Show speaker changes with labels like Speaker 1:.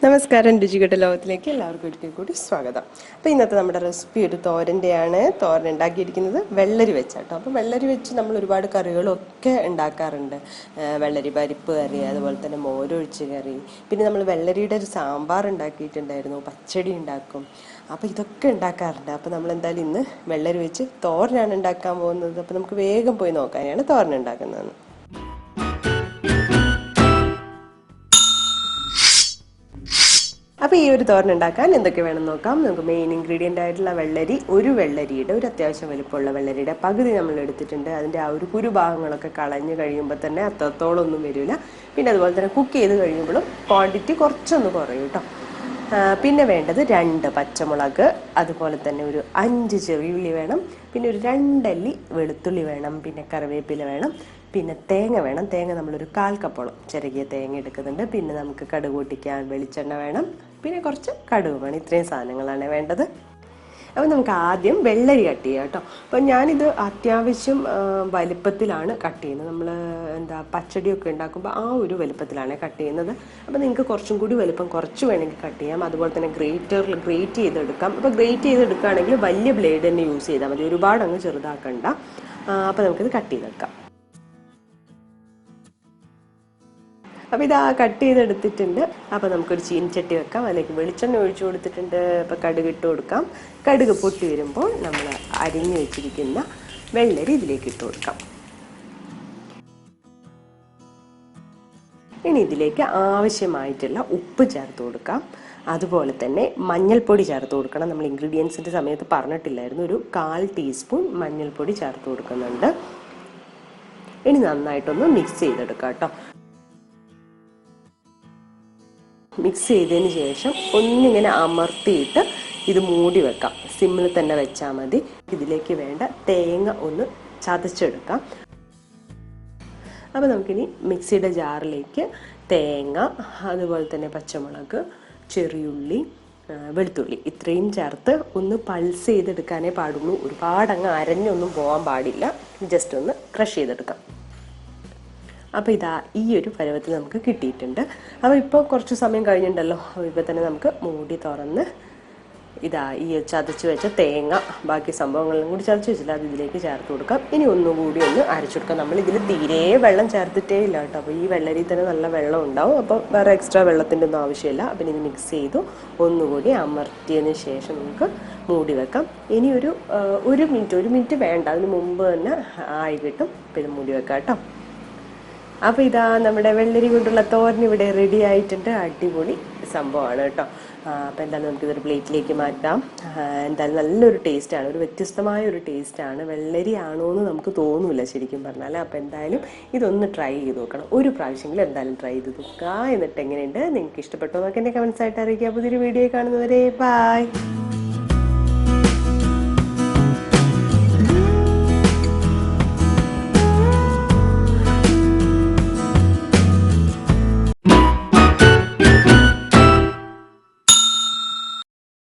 Speaker 1: നമസ്കാരം, രുചികെട്ട ലോകത്തിലേക്ക് എല്ലാവർക്കും ഒരിക്കൽ കൂടി സ്വാഗതം. അപ്പോൾ ഇന്നത്തെ നമ്മുടെ റെസിപ്പി ഒരു തോരൻ്റെയാണ്. തോരൻ ഉണ്ടാക്കിയിരിക്കുന്നത് വെള്ളരി വെച്ചാട്ടോ. അപ്പോൾ വെള്ളരി വെച്ച് നമ്മൾ ഒരുപാട് കറികളൊക്കെ ഉണ്ടാക്കാറുണ്ട്. വെള്ളരി പരിപ്പ് കറി, അതുപോലെ തന്നെ മോരൊഴിച്ച് കറി, പിന്നെ നമ്മൾ വെള്ളരിയുടെ ഒരു സാമ്പാർ ഉണ്ടാക്കിയിട്ടുണ്ടായിരുന്നു, പച്ചടി ഉണ്ടാക്കും. അപ്പോൾ ഇതൊക്കെ ഉണ്ടാക്കാറുണ്ട്. അപ്പോൾ നമ്മൾ എന്തായാലും ഇന്ന് വെള്ളരി വെച്ച് തോരനാണ് ഉണ്ടാക്കാൻ പോകുന്നത്. അപ്പോൾ നമുക്ക് വേഗം പോയി നോക്കാനാണ് തോരൻ ഉണ്ടാക്കുന്നത്. അപ്പോൾ ഈ ഒരു തോരൻ ഉണ്ടാക്കാൻ എന്തൊക്കെ വേണമെന്ന് നോക്കാം. നമുക്ക് മെയിൻ ഇൻഗ്രീഡിയൻ്റ് ആയിട്ടുള്ള വെള്ളരി, ഒരു വെള്ളരിയുടെ ഒരു അത്യാവശ്യം വലുപ്പമുള്ള വെള്ളരിയുടെ പകുതി നമ്മൾ എടുത്തിട്ടുണ്ട്. അതിൻ്റെ ആ ഒരു കുരുഭാഗങ്ങളൊക്കെ കളഞ്ഞ് കഴിയുമ്പോൾ തന്നെ അത്രത്തോളം ഒന്നും വരില്ല. പിന്നെ അതുപോലെ തന്നെ കുക്ക് ചെയ്ത് കഴിയുമ്പോഴും ക്വാണ്ടിറ്റി കുറച്ചൊന്ന് കുറയും കേട്ടോ. പിന്നെ വേണ്ടത് 2 പച്ചമുളക്, അതുപോലെ തന്നെ ഒരു 5 ചെറിയുള്ളി വേണം, പിന്നെ ഒരു 2 അല്ലി വെളുത്തുള്ളി വേണം, പിന്നെ കറിവേപ്പില വേണം, പിന്നെ തേങ്ങ വേണം. തേങ്ങ നമ്മളൊരു 1/4 കപ്പോളം ചിരകിയ തേങ്ങ എടുക്കുന്നുണ്ട്. പിന്നെ നമുക്ക് കടുക് പൊട്ടിക്കാൻ വെളിച്ചെണ്ണ വേണം, പിന്നെ കുറച്ച് കടുക് വേണം. ഇത്രയും സാധനങ്ങളാണ് വേണ്ടത്. അപ്പോൾ നമുക്ക് ആദ്യം വെള്ളരി കട്ട് ചെയ്യാം കേട്ടോ. അപ്പോൾ ഞാനിത് അത്യാവശ്യം വലിപ്പത്തിലാണ് കട്ട് ചെയ്യുന്നത്. നമ്മൾ പച്ചടിയൊക്കെ ഉണ്ടാക്കുമ്പോൾ ആ ഒരു വലിപ്പത്തിലാണ് കട്ട് ചെയ്യുന്നത്. അപ്പോൾ നിങ്ങൾക്ക് കുറച്ചും കൂടി വലിപ്പം കുറച്ച് വേണമെങ്കിൽ കട്ട് ചെയ്യാം. അതുപോലെ തന്നെ ഗ്രേറ്ററിൽ ഗ്രേറ്റ് ചെയ്തെടുക്കാം. അപ്പോൾ ഗ്രേറ്റ് ചെയ്തെടുക്കുകയാണെങ്കിൽ വലിയ ബ്ലേഡ് തന്നെ യൂസ് ചെയ്താൽ മതി, ഒരുപാട് അങ്ങ് ചെറുതാക്കണ്ട. അപ്പോൾ നമുക്കിത് കട്ട് ചെയ്തെടുക്കാം. അപ്പോൾ ഇതാ കട്ട് ചെയ്തെടുത്തിട്ടുണ്ട്. അപ്പോൾ നമുക്കൊരു ചീനിച്ചട്ടി വെക്കാം. അതിലേക്ക് വെളിച്ചെണ്ണ ഒഴിച്ചു കൊടുത്തിട്ടുണ്ട്. അപ്പോൾ കടുക് ഇട്ട് കൊടുക്കാം. കടുക് പൊട്ടി വരുമ്പോൾ നമ്മൾ അരിഞ്ഞു വെച്ചിരിക്കുന്ന വെള്ളരി ഇതിലേക്ക് ഇട്ട് കൊടുക്കാം. ഇനി ഇതിലേക്ക് ആവശ്യമായിട്ടുള്ള ഉപ്പ് ചേർത്ത് കൊടുക്കാം. അതുപോലെ തന്നെ മഞ്ഞൾപ്പൊടി ചേർത്ത് കൊടുക്കണം. നമ്മൾ ഇൻഗ്രീഡിയൻസിൻ്റെ സമയത്ത് പറഞ്ഞിട്ടില്ലായിരുന്നു. ഒരു 1/4 ടീസ്പൂൺ മഞ്ഞൾപ്പൊടി ചേർത്ത് കൊടുക്കുന്നുണ്ട്. ഇനി നന്നായിട്ടൊന്ന് മിക്സ് ചെയ്തെടുക്കാം കേട്ടോ. മിക്സ് ചെയ്തതിന് ശേഷം ഒന്നിങ്ങനെ അമർത്തിയിട്ട് ഇത് മൂടി വെക്കാം. സിമ്മിൽ തന്നെ വെച്ചാൽ മതി. ഇതിലേക്ക് വേണ്ട തേങ്ങ ഒന്ന് ചതച്ചെടുക്കാം. അപ്പോൾ നമുക്കിനി മിക്സിയുടെ ജാറിലേക്ക് തേങ്ങ, അതുപോലെ തന്നെ പച്ചമുളക്, ചെറിയുള്ളി, വെളുത്തുള്ളി ഇത്രയും ചേർത്ത് ഒന്ന് പൾസ് ചെയ്തെടുക്കാനേ പാടുള്ളൂ. ഒരുപാടങ്ങ് അരഞ്ഞൊന്നും പോകാൻ പാടില്ല. ജസ്റ്റ് ഒന്ന് ക്രഷ് ചെയ്തെടുക്കാം. അപ്പോൾ ഇതാ ഈ ഒരു പരുവത്തിൽ നമുക്ക് കിട്ടിയിട്ടുണ്ട്. അപ്പോൾ ഇപ്പോൾ കുറച്ച് സമയം കഴിഞ്ഞിട്ടുണ്ടല്ലോ. അപ്പോൾ ഇപ്പോൾ തന്നെ നമുക്ക് മൂടി തുറന്ന് ഇതാ ഈ ചതച്ച് വെച്ച തേങ്ങ, ബാക്കി സംഭവങ്ങളും കൂടി ചതച്ച് വെച്ചില്ല, അത് ഇതിലേക്ക് ചേർത്ത് കൊടുക്കാം. ഇനി ഒന്നുകൂടി ഒന്ന് അരച്ചെടുക്കാം. നമ്മളിതിൽ തീരെ വെള്ളം ചേർത്തിട്ടേ ഇല്ല കേട്ടോ. അപ്പോൾ ഈ വെള്ളരിയിൽ തന്നെ നല്ല വെള്ളം ഉണ്ടാവും. അപ്പോൾ വേറെ എക്സ്ട്രാ വെള്ളത്തിൻ്റെ ഒന്നും ആവശ്യമില്ല. അപ്പം ഇത് മിക്സ് ചെയ്തു ഒന്നുകൂടി അമർത്തിയതിന് ശേഷം നമുക്ക് മൂടി വെക്കാം. ഇനി ഒരു മിനിറ്റ് വേണ്ട, അതിന് മുമ്പ് തന്നെ ആയി കിട്ടും. അപ്പോൾ ഇത് മൂടി വെക്കാം കേട്ടോ. അപ്പോൾ ഇതാ നമ്മുടെ വെള്ളരി കൊണ്ടുള്ള തോരൻ ഇവിടെ റെഡി ആയിട്ടുണ്ട്. അടിപൊളി സംഭവമാണ് കേട്ടോ. അപ്പോൾ എന്തായാലും നമുക്കിതൊരു പ്ലേറ്റിലേക്ക് മാറ്റാം. എന്തായാലും നല്ലൊരു ടേസ്റ്റാണ്, ഒരു വ്യത്യസ്തമായ ഒരു ടേസ്റ്റാണ്. വെള്ളരി ആണോ എന്ന് നമുക്ക് തോന്നില്ല ശരിക്കും പറഞ്ഞാൽ. അപ്പോൾ എന്തായാലും ഇതൊന്ന് ട്രൈ ചെയ്ത് നോക്കണം. ഒരു പ്രാവശ്യമെങ്കിലും എന്തായാലും ട്രൈ ചെയ്ത് നോക്കുക. എന്നിട്ട് എങ്ങനെയുണ്ട്, നിങ്ങൾക്ക് ഇഷ്ടപ്പെട്ടോ എന്നൊക്കെ എൻ്റെ കമൻസ് ആയിട്ട് അറിയിക്കുക. പുതിയൊരു വീഡിയോ കാണുന്നവരെ ബൈ.